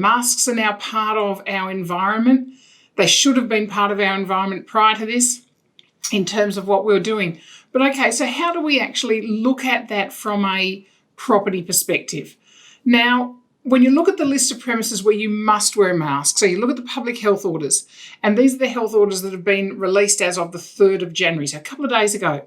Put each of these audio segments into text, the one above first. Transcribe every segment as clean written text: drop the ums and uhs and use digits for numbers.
masks are now part of our environment. They should have been part of our environment prior to this in terms of what we were doing. But okay, so how do we actually look at that from a property perspective? Now, when you look at the list of premises where you must wear a mask, so you look at the public health orders, and these are the health orders that have been released as of the 3rd of January, so a couple of days ago.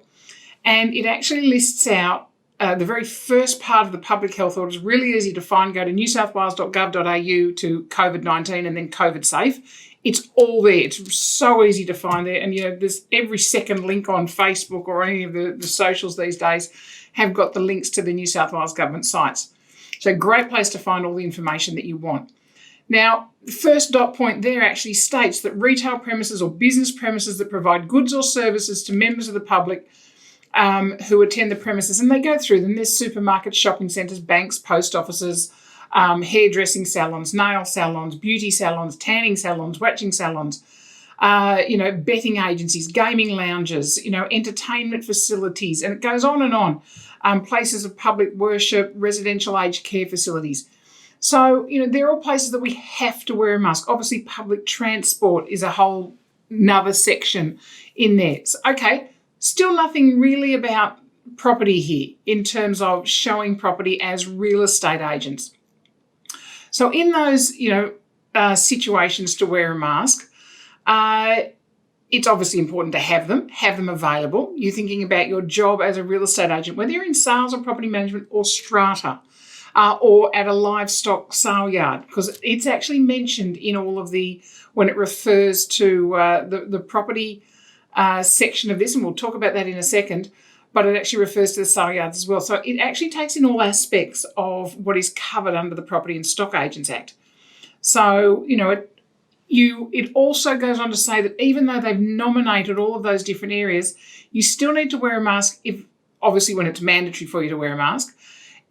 And it actually lists out the very first part of the public health order is really easy to find. Go to newsouthwales.gov.au to COVID-19 and then COVID safe. It's all there. It's so easy to find there. And, there's every second link on Facebook or any of the socials these days have got the links to the New South Wales government sites. So great place to find all the information that you want. Now, the first dot point there actually states that retail premises or business premises that provide goods or services to members of the public who attend the premises, and they go through them. There's supermarkets, shopping centres, banks, post offices, hairdressing salons, nail salons, beauty salons, tanning salons, waxing salons, betting agencies, gaming lounges, entertainment facilities, and it goes on and on. Places of public worship, residential aged care facilities. So, they're all places that we have to wear a mask. Obviously, public transport is a whole another section in there. So, okay, still nothing really about property here in terms of showing property as real estate agents. So in those, situations to wear a mask, it's obviously important to have them available. You're thinking about your job as a real estate agent, whether you're in sales or property management or strata, or at a livestock sale yard, because it's actually mentioned in all of when it refers to the property section of this, and we'll talk about that in a second, but it actually refers to the sale yards as well. So it actually takes in all aspects of what is covered under the Property and Stock Agents Act. So, it also goes on to say that even though they've nominated all of those different areas, you still need to wear a mask obviously when it's mandatory for you to wear a mask.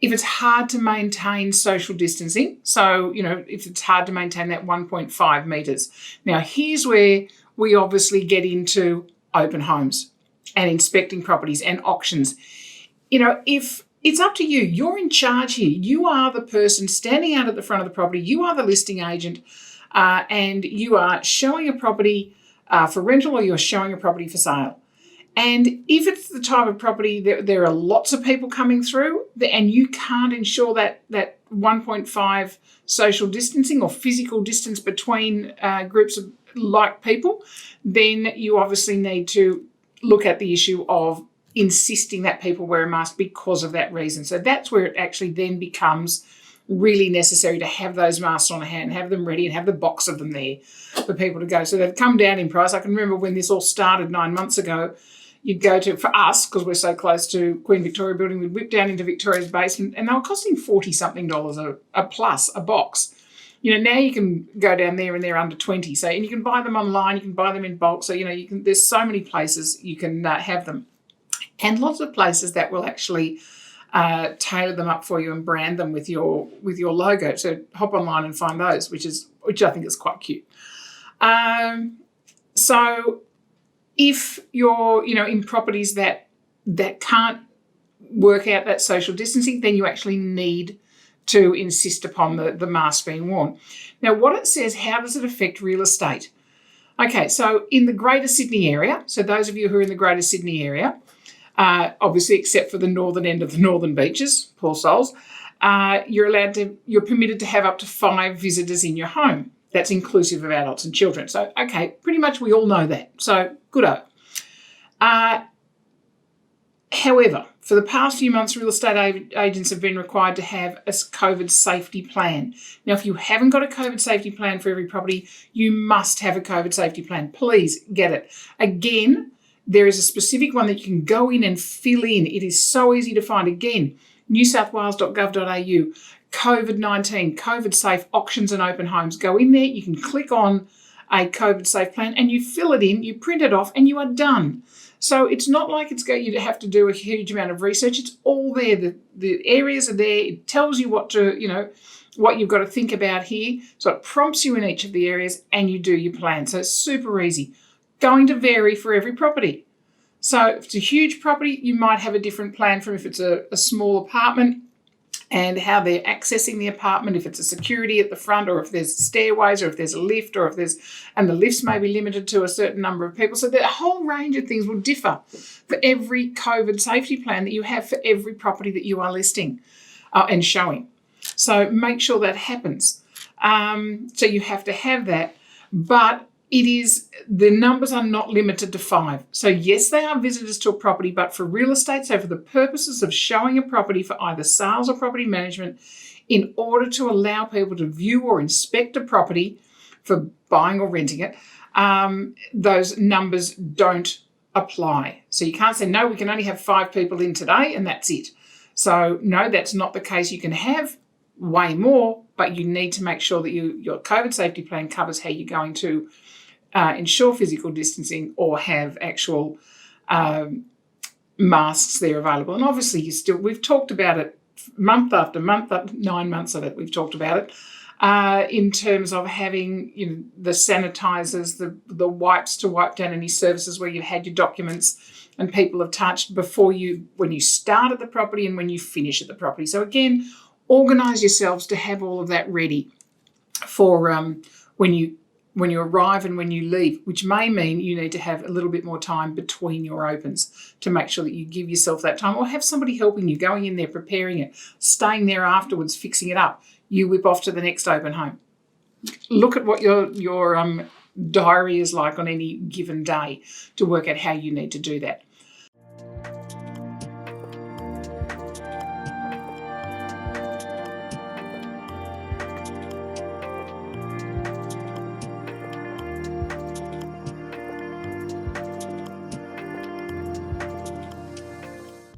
If it's hard to maintain social distancing, so, if it's hard to maintain that 1.5 metres. Now, here's where we obviously get into open homes and inspecting properties and auctions. If it's up to you, you're in charge here. You are the person standing out at the front of the property. You are the listing agent, and you are showing a property for rental, or you're showing a property for sale. And if it's the type of property that there are lots of people coming through and you can't ensure that 1.5 social distancing or physical distance between groups of like people, then you obviously need to look at the issue of insisting that people wear a mask because of that reason. So that's where it actually then becomes really necessary to have those masks on hand, have them ready, and have the box of them there for people to go. So they've come down in price. I can remember when this all started 9 months ago, you'd go to, for us, because we're so close to Queen Victoria Building, we'd whip down into Victoria's basement, and they were costing $40-something a plus, a box. Now you can go down there and they're under 20. So, and you can buy them online, you can buy them in bulk. So, there's so many places you can have them. And lots of places that will actually tailor them up for you and brand them with your logo. So hop online and find those, which I think is quite cute. So if you're, in properties that can't work out that social distancing, then you actually need to insist upon the mask being worn. Now, what it says, how does it affect real estate? Okay, so in the Greater Sydney area, so those of you who are in the Greater Sydney area, obviously except for the northern end of the northern beaches, poor souls, you're permitted to have up to 5 visitors in your home. That's inclusive of adults and children. So, okay, pretty much we all know that. So, good-o. However, for the past few months, real estate agents have been required to have a COVID safety plan. Now, if you haven't got a COVID safety plan for every property, you must have a COVID safety plan. Please get it. Again, there is a specific one that you can go in and fill in. It is so easy to find. Again, newsouthwales.gov.au, COVID-19, COVID safe auctions and open homes. Go in there, you can click on a COVID safe plan and you fill it in, you print it off, and you are done. So it's not like you have to do a huge amount of research. It's all there. The areas are there. It tells you what you've got to think about here. So it prompts you in each of the areas and you do your plan. So it's super easy. Going to vary for every property. So if it's a huge property, you might have a different plan from if it's a small apartment. and how they're accessing the apartment, if it's a security at the front, or if there's stairways, or if there's a lift, or if there's, and the lifts may be limited to a certain number of people. So the whole range of things will differ for every COVID safety plan that you have for every property that you are listing and showing. So make sure that happens. So you have to have that, but the numbers are not limited to 5. So yes, they are visitors to a property, but for real estate, so for the purposes of showing a property for either sales or property management, in order to allow people to view or inspect a property for buying or renting it, those numbers don't apply. So you can't say, no, we can only have 5 people in today and that's it. So no, that's not the case. You can have way more, but you need to make sure that your COVID safety plan covers how you're going to ensure physical distancing or have actual masks there available. And obviously we've talked about it month after month, 9 months of it, we've talked about it, in terms of having the sanitizers, the wipes to wipe down any surfaces where you've had your documents and people have touched when you start at the property and when you finish at the property. So again, organise yourselves to have all of that ready for when you arrive and when you leave, which may mean you need to have a little bit more time between your opens to make sure that you give yourself that time, or have somebody helping you, going in there, preparing it, staying there afterwards, fixing it up. You whip off to the next open home. Look at what your diary is like on any given day to work out how you need to do that.